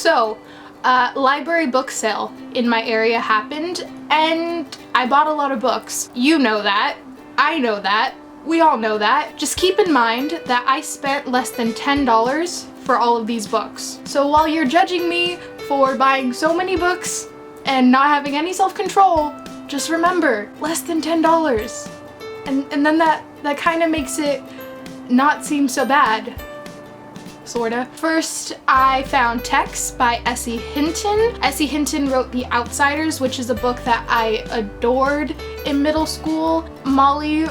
So, library book sale in my area happened, and I bought a lot of books. You know that. I know that. We all know that. Just keep in mind that I spent less than $10 for all of these books. So while you're judging me for buying so many books and not having any self-control, just remember, less than $10. And then that kind of makes it not seem so bad. Sorta. First, I found Text by S.E. Hinton. S.E. Hinton wrote The Outsiders, which is a book that I adored in middle school. Molly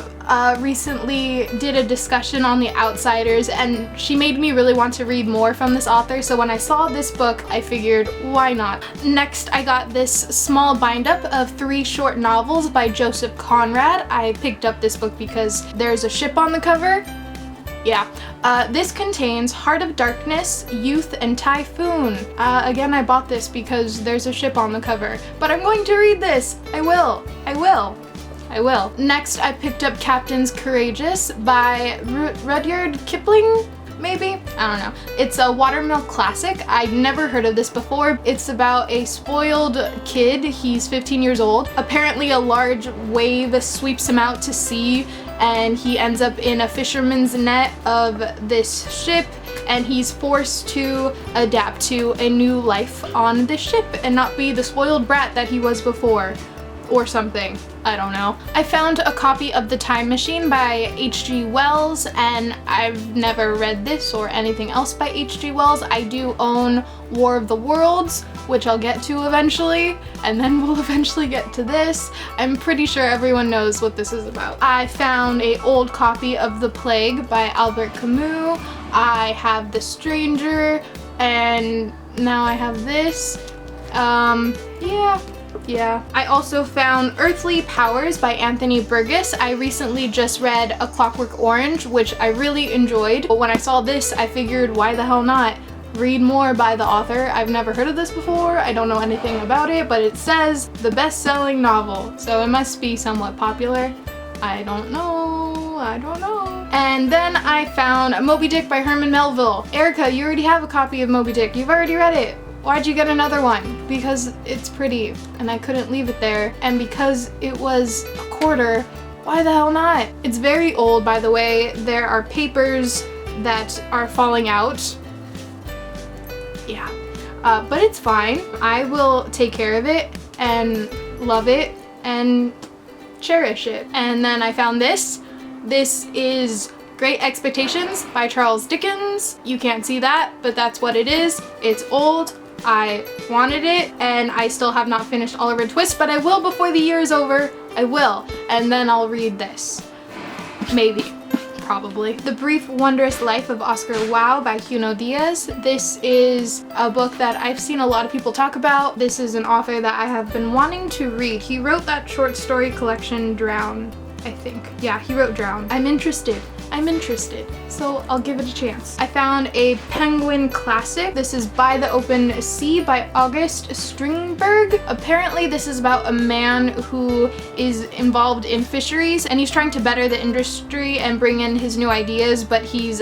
recently did a discussion on The Outsiders, and she made me really want to read more from this author, so when I saw this book, I figured, why not? Next, I got this small bind-up of 3 short novels by Joseph Conrad. I picked up this book because there's a ship on the cover. Yeah. This contains Heart of Darkness, Youth, and Typhoon. Again, I bought this because there's a ship on the cover. But I'm going to read this! I will. Next, I picked up Captains Courageous by Rudyard Kipling? Maybe? I don't know. It's a watermill classic. I'd never heard of this before. It's about a spoiled kid. He's 15 years old. Apparently a large wave sweeps him out to sea, and he ends up in a fisherman's net of this ship, and he's forced to adapt to a new life on this ship and not be the spoiled brat that he was before. Or something. I don't know. I found a copy of The Time Machine by H.G. Wells, and I've never read this or anything else by H.G. Wells. I do own War of the Worlds, which I'll get to eventually, and then we'll eventually get to this. I'm pretty sure everyone knows what this is about. I found an old copy of The Plague by Albert Camus. I have The Stranger, and now I have this. Yeah. I also found Earthly Powers by Anthony Burgess. I recently just read A Clockwork Orange, which I really enjoyed. But when I saw this, I figured, why the hell not? Read more by the author. I've never heard of this before. I don't know anything about it, but it says the best-selling novel, so it must be somewhat popular. I don't know. And then I found Moby Dick by Herman Melville. Erika, you already have a copy of Moby Dick. You've already read it. Why'd you get another one? Because it's pretty, and I couldn't leave it there. And because it was a quarter, why the hell not? It's very old, by the way. There are papers that are falling out. Yeah. But it's fine. I will take care of it and love it and cherish it. And then I found this. This is Great Expectations by Charles Dickens. You can't see that, but that's what it is. It's old. I wanted it, and I still have not finished Oliver Twist, but I will before the year is over. I will. And then I'll read this. Maybe. Probably. The Brief Wondrous Life of Oscar Wilde by Juno Diaz. This is a book that I've seen a lot of people talk about. This is an author that I have been wanting to read. He wrote that short story collection, Drown, I think. Yeah, he wrote Drown. I'm interested, so I'll give it a chance. I found a Penguin classic. This is By the Open Sea by August Strindberg. Apparently this is about a man who is involved in fisheries, and he's trying to better the industry and bring in his new ideas, but he's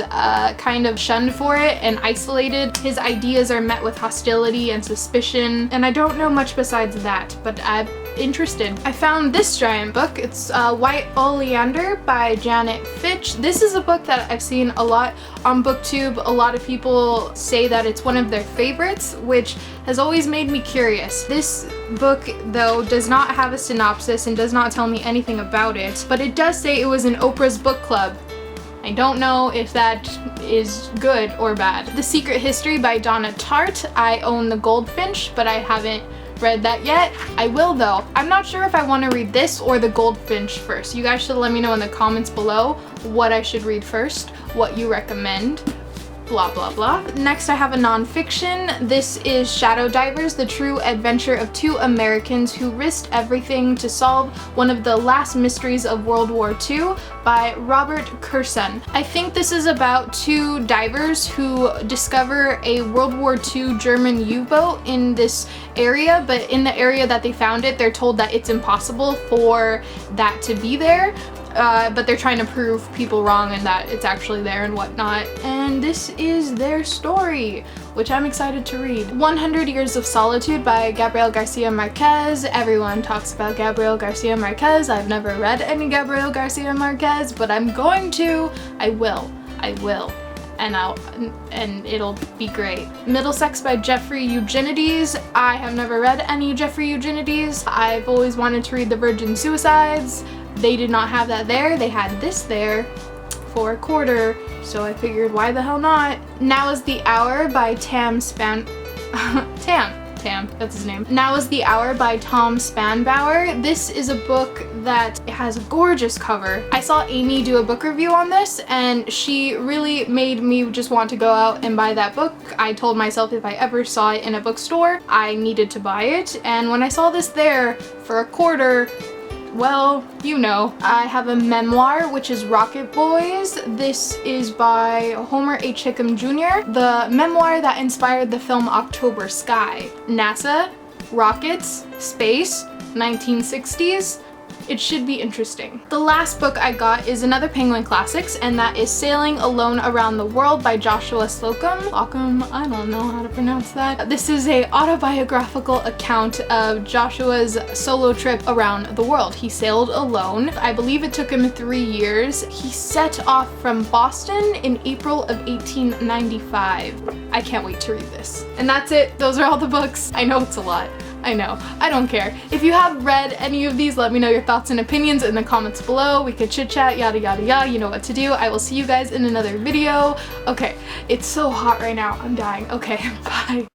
kind of shunned for it and isolated. His ideas are met with hostility and suspicion, and I don't know much besides that, but I'm interested. I found this giant book. It's White Oleander by Janet Fitch. This is a book that I've seen a lot on BookTube. A lot of people say that it's one of their favorites, which has always made me curious. This book, though, does not have a synopsis and does not tell me anything about it, but it does say it was in Oprah's book club. I don't know if that is good or bad. The Secret History by Donna Tart. I own The Goldfinch, but I haven't read that yet. I will, though. I'm not sure if I want to read this or The Goldfinch first. You guys should let me know in the comments below what I should read first, what you recommend, blah blah blah. Next I have a nonfiction. This is Shadow Divers, the true adventure of 2 Americans who risked everything to solve one of the last mysteries of World War II by Robert Kurson. I think this is about 2 divers who discover a World War II German U-boat in this area, but in the area that they found it, they're told that it's impossible for that to be there. but they're trying to prove people wrong and that it's actually there and whatnot. And this is their story, which I'm excited to read. 100 Years of Solitude by Gabriel Garcia Marquez. Everyone talks about Gabriel Garcia Marquez. I've never read any Gabriel Garcia Marquez, but I'm going to. I will. And it'll be great. Middlesex by Jeffrey Eugenides. I have never read any Jeffrey Eugenides. I've always wanted to read The Virgin Suicides. They did not have that there. They had this there for a quarter, so I figured why the hell not. Now is the Hour by Tam, that's his name. Now is the Hour by Tom Spanbauer. This is a book that has a gorgeous cover. I saw Amy do a book review on this and she really made me just want to go out and buy that book. I told myself if I ever saw it in a bookstore, I needed to buy it. And when I saw this there for a quarter, well, you know. I have a memoir, which is Rocket Boys. This is by Homer H. Hickem Jr., the memoir that inspired the film October Sky. NASA, rockets, space, 1960s. It should be interesting. The last book I got is another Penguin Classics, and that is Sailing Alone Around the World by Joshua Slocum. Slocum, I don't know how to pronounce that. This is a autobiographical account of Joshua's solo trip around the world. He sailed alone. I believe it took him 3 years. He set off from Boston in April of 1895. I can't wait to read this. And that's it. Those are all the books. I know it's a lot. I know. I don't care. If you have read any of these, let me know your thoughts and opinions in the comments below. We could chit chat, yada yada yada. You know what to do. I will see you guys in another video. Okay, it's so hot right now. I'm dying. Okay, bye.